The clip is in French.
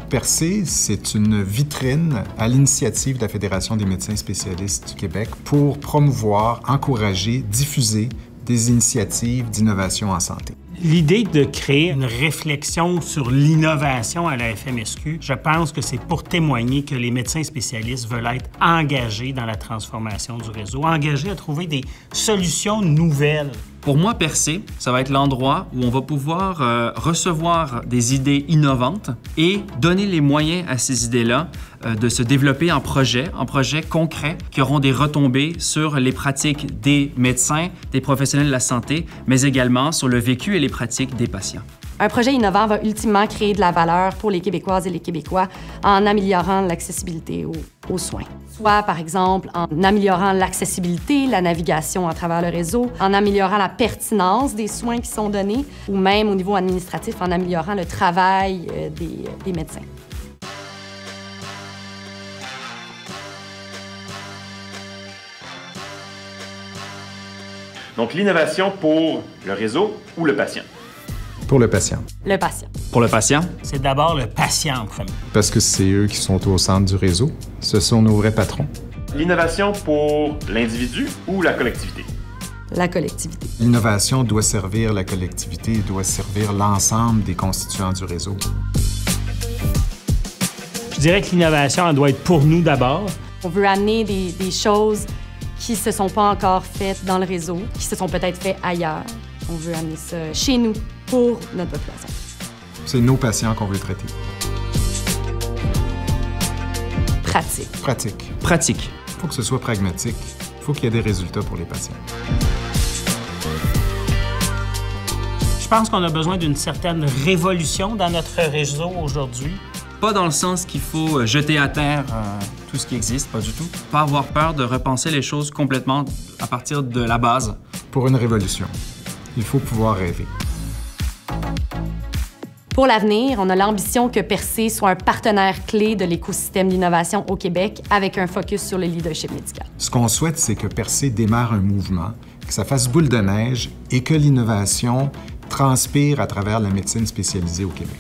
Percé, c'est une vitrine à l'initiative de la Fédération des médecins spécialistes du Québec pour promouvoir, encourager, diffuser des initiatives d'innovation en santé. L'idée de créer une réflexion sur l'innovation à la FMSQ, je pense que c'est pour témoigner que les médecins spécialistes veulent être engagés dans la transformation du réseau, engagés à trouver des solutions nouvelles. Pour moi, Percé, ça va être l'endroit où on va pouvoir recevoir des idées innovantes et donner les moyens à ces idées-là de se développer en projets concrets qui auront des retombées sur les pratiques des médecins, des professionnels de la santé, mais également sur le vécu et les pratiques des patients. Un projet innovant va ultimement créer de la valeur pour les Québécoises et les Québécois en améliorant l'accessibilité aux soins. Soit, par exemple, en améliorant l'accessibilité, la navigation à travers le réseau, en améliorant la pertinence des soins qui sont donnés, ou même au niveau administratif, en améliorant le travail des médecins. Donc, l'innovation pour le réseau ou le patient? Pour le patient. Le patient. Pour le patient? C'est d'abord le patient en premier. Parce que c'est eux qui sont au centre du réseau. Ce sont nos vrais patrons. L'innovation pour l'individu ou la collectivité? La collectivité. L'innovation doit servir la collectivité, doit servir l'ensemble des constituants du réseau. Je dirais que l'innovation, elle doit être pour nous d'abord. On veut amener des choses qui ne se sont pas encore faites dans le réseau, qui se sont peut-être faites ailleurs. On veut amener ça chez nous pour notre population. C'est nos patients qu'on veut traiter. Pratique. Pratique. Pratique. Il faut que ce soit pragmatique. Il faut qu'il y ait des résultats pour les patients. Je pense qu'on a besoin d'une certaine révolution dans notre réseau aujourd'hui. Pas dans le sens qu'il faut jeter à terre tout ce qui existe, pas du tout. Pas avoir peur de repenser les choses complètement à partir de la base. Pour une révolution, il faut pouvoir rêver. Pour l'avenir, on a l'ambition que Percé soit un partenaire clé de l'écosystème d'innovation au Québec avec un focus sur le leadership médical. Ce qu'on souhaite, c'est que Percé démarre un mouvement, que ça fasse boule de neige et que l'innovation transpire à travers la médecine spécialisée au Québec.